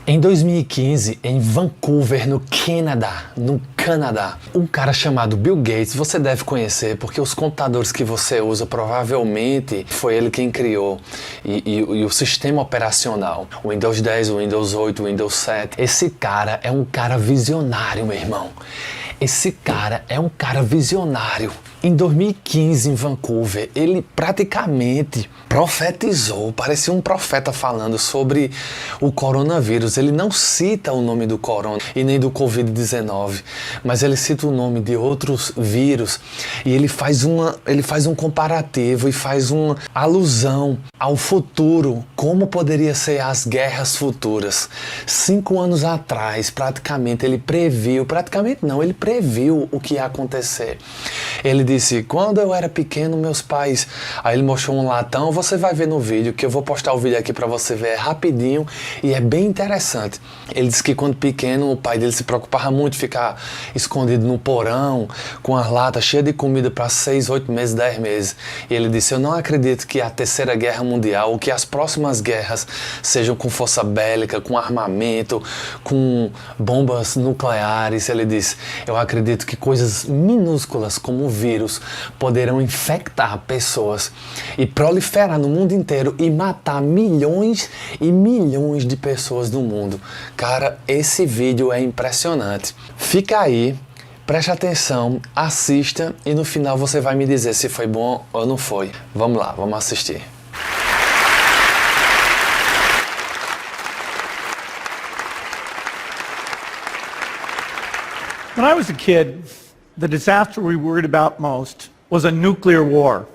Em 2015, em Vancouver, no Canadá, um cara chamado Bill Gates, você deve conhecer, porque os computadores que você usa, provavelmente foi ele quem criou, e o sistema operacional, o Windows 10, o Windows 8, o Windows 7. Esse cara é um cara visionário, meu irmão. Esse cara é um cara visionário. Em 2015, em Vancouver, ele praticamente profetizou, parecia um profeta falando sobre o coronavírus. Ele não cita o nome do corona e nem do Covid-19, mas ele cita o nome de outros vírus e ele faz um comparativo e faz uma alusão ao futuro, como poderia ser as guerras futuras. 5 anos atrás, praticamente, ele previu o que ia acontecer. Ele disse, quando eu era pequeno, meus pais... Aí ele mostrou um latão, você vai ver no vídeo, que eu vou postar o vídeo aqui pra você ver, é rapidinho e é bem interessante. Ele disse que quando pequeno, o pai dele se preocupava muito, ficar escondido no porão, com as latas cheias de comida para 6, 8 meses, 10 meses. E ele disse, eu não acredito que a Terceira Guerra Mundial, ou que as próximas guerras sejam com força bélica, com armamento, com bombas nucleares. Ele disse, eu acredito que coisas minúsculas como o vírus poderão infectar pessoas e proliferar no mundo inteiro e matar milhões e milhões de pessoas no mundo. Cara, esse vídeo é impressionante. Fica aí, preste atenção, assista e no final você vai me dizer se foi bom ou não foi. Vamos lá, vamos assistir. When I was a kid, the disaster we worried about most was a nuclear war.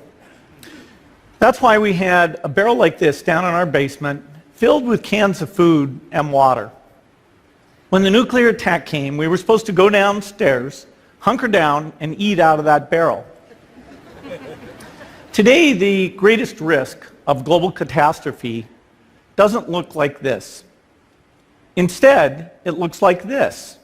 That's why we had a barrel like this down in our basement filled with cans of food and water. When the nuclear attack came, we were supposed to go downstairs, hunker down, and eat out of that barrel. Today, the greatest risk of global catastrophe doesn't look like this. Instead, it looks like this.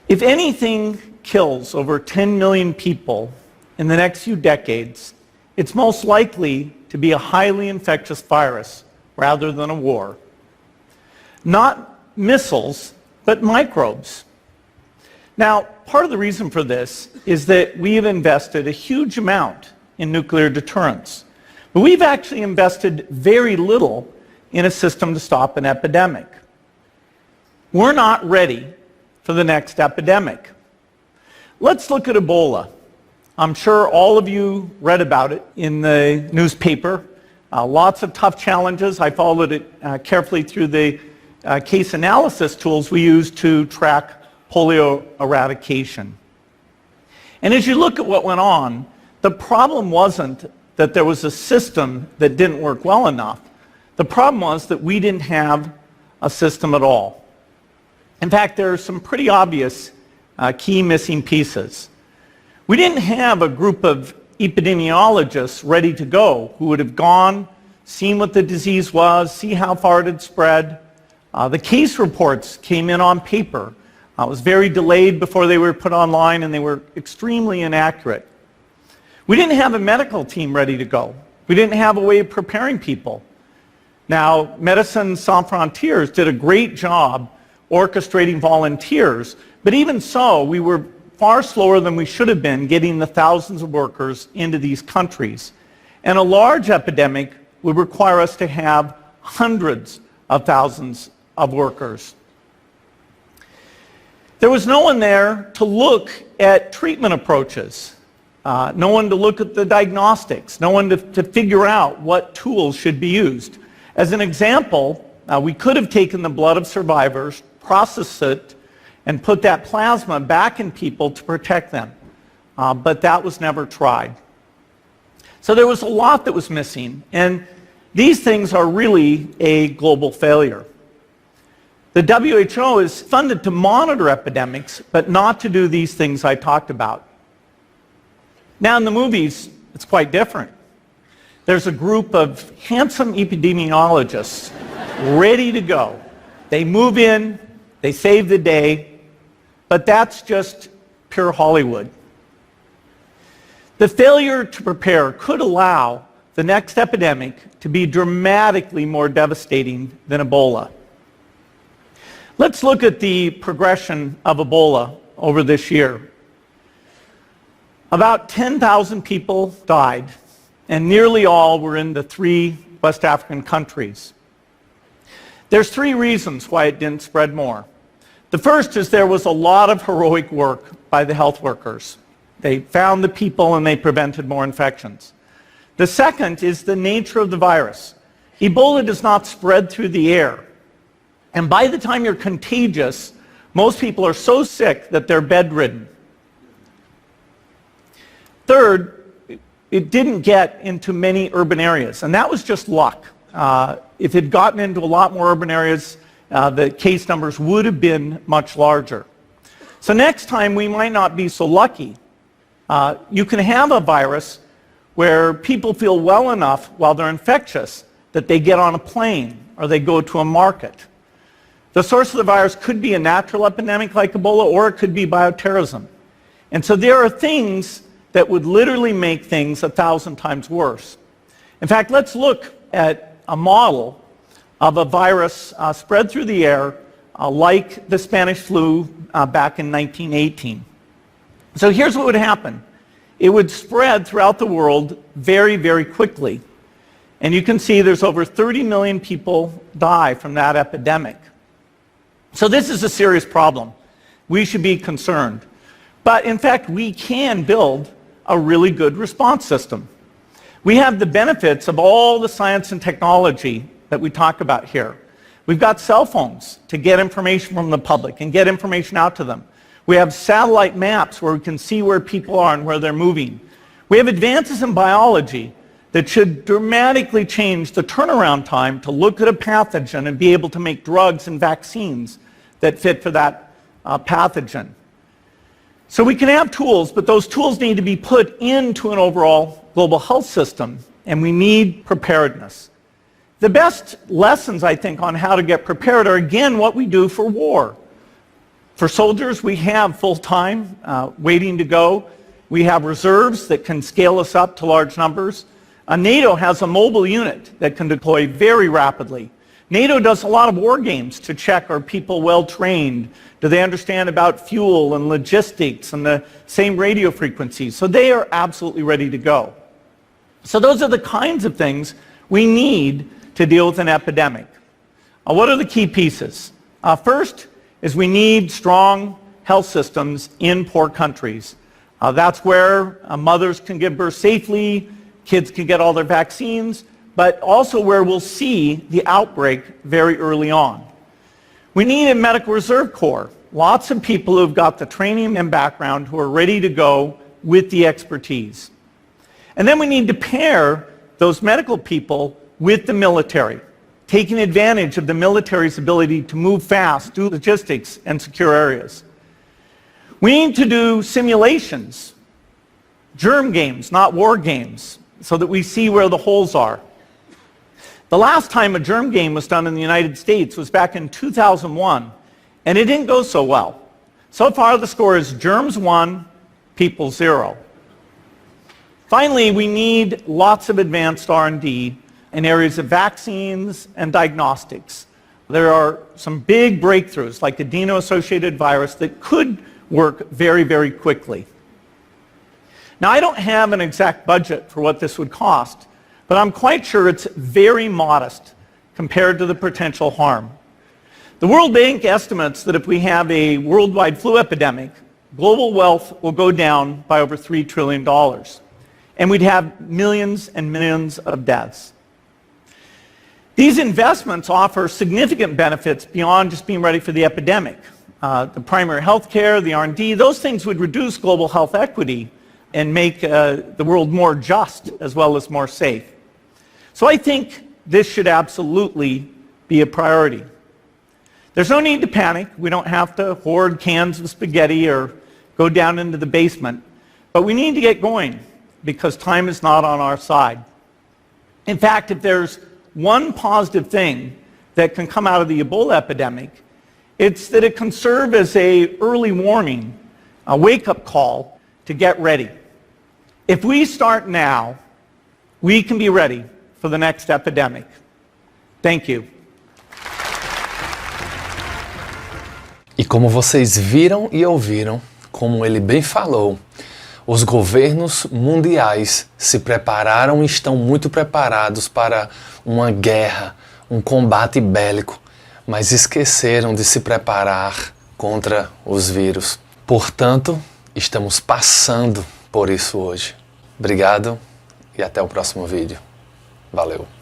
If anything kills over 10 million people in the next few decades, it's most likely to be a highly infectious virus rather than a war. Not missiles, but microbes. Now, part of the reason for this is that we have invested a huge amount in nuclear deterrence, but we've actually invested very little in a system to stop an epidemic. We're not ready for the next epidemic. Let's look at Ebola. I'm sure all of you read about it in the newspaper. Lots of tough challenges. I followed it carefully through the case analysis tools we use to track polio eradication. And as you look at what went on, the problem wasn't that there was a system that didn't work well enough. The problem was that we didn't have a system at all. In fact, there are some pretty obvious key missing pieces. We didn't have a group of epidemiologists ready to go who would have gone, seen what the disease was, see how far it had spread. The case reports came in on paper. It was very delayed before they were put online, and they were extremely inaccurate. We didn't have a medical team ready to go. We didn't have a way of preparing people. Now, Médecins Sans Frontières did a great job orchestrating volunteers, but even so, we were far slower than we should have been getting the thousands of workers into these countries. And a large epidemic would require us to have hundreds of thousands of workers. There was no one there to look at treatment approaches, no one to look at the diagnostics, no one to figure out what tools should be used. As an example, we could have taken the blood of survivors, processed it, and put that plasma back in people to protect them. But that was never tried. So there was a lot that was missing, and these things are really a global failure. The WHO is funded to monitor epidemics, but not to do these things I talked about. Now in the movies, it's quite different. There's a group of handsome epidemiologists ready to go. They move in, they save the day, but that's just pure Hollywood. The failure to prepare could allow the next epidemic to be dramatically more devastating than Ebola. Let's look at the progression of Ebola over this year. About 10,000 people died, and nearly all were in the 3 West African countries. There's 3 reasons why it didn't spread more. The first is there was a lot of heroic work by the health workers. They found the people and they prevented more infections. The second is the nature of the virus. Ebola does not spread through the air. And by the time you're contagious, most people are so sick that they're bedridden. Third, it didn't get into many urban areas, and that was just luck. If it had gotten into a lot more urban areas, the case numbers would have been much larger. So next time we might not be so lucky. You can have a virus where people feel well enough while they're infectious that they get on a plane or they go to a market. The source of the virus could be a natural epidemic like Ebola, or it could be bioterrorism. And so there are things that would literally make things 1,000 times worse. In fact, let's look at a model of a virus spread through the air like the Spanish flu back in 1918. So here's what would happen. It would spread throughout the world very, very quickly. And you can see there's over 30 million people die from that epidemic. So this is a serious problem. We should be concerned. But in fact, we can build a really good response system. We have the benefits of all the science and technology that we talk about here. We've got cell phones to get information from the public and get information out to them. We have satellite maps where we can see where people are and where they're moving. We have advances in biology that should dramatically change the turnaround time to look at a pathogen and be able to make drugs and vaccines that fit for that pathogen. So we can have tools, but those tools need to be put into an overall global health system, and we need preparedness. The best lessons, I think, on how to get prepared are, again, what we do for war. For soldiers, we have full-time waiting to go. We have reserves that can scale us up to large numbers. NATO has a mobile unit that can deploy very rapidly. NATO does a lot of war games to check, are people well trained? Do they understand about fuel and logistics and the same radio frequencies? So they are absolutely ready to go. So those are the kinds of things we need to deal with an epidemic. What are the key pieces? First is we need strong health systems in poor countries. That's where mothers can give birth safely, kids can get all their vaccines, but also where we'll see the outbreak very early on. We need a medical reserve corps. Lots of people who've got the training and background who are ready to go with the expertise. And then we need to pair those medical people with the military, taking advantage of the military's ability to move fast, do logistics, and secure areas. We need to do simulations, germ games, not war games, so that we see where the holes are. The last time a germ game was done in the United States was back in 2001, and it didn't go so well. So far, the score is germs 1, people 0. Finally, we need lots of advanced R&D in areas of vaccines and diagnostics. There are some big breakthroughs, like adeno-associated virus, that could work very, very quickly. Now, I don't have an exact budget for what this would cost, but I'm quite sure it's very modest compared to the potential harm. The World Bank estimates that if we have a worldwide flu epidemic, global wealth will go down by over $3 trillion, and we'd have millions and millions of deaths. These investments offer significant benefits beyond just being ready for the epidemic. The primary health care, the R&D, those things would reduce global health equity and make the world more just as well as more safe. So I think this should absolutely be a priority. There's no need to panic. We don't have to hoard cans of spaghetti or go down into the basement. But we need to get going because time is not on our side. In fact, if there's one positive thing that can come out of the Ebola epidemic, it's that it can serve as an early warning, a wake-up call to get ready. If we start now, we can be ready for the next epidemic. Thank you. como vocês viram e ouviram, como ele bem falou, os governos mundiais se prepararam e estão muito preparados para uma guerra, um combate bélico, mas esqueceram de se preparar contra os vírus. Portanto, estamos passando por isso hoje. Obrigado e até o próximo vídeo. Valeu!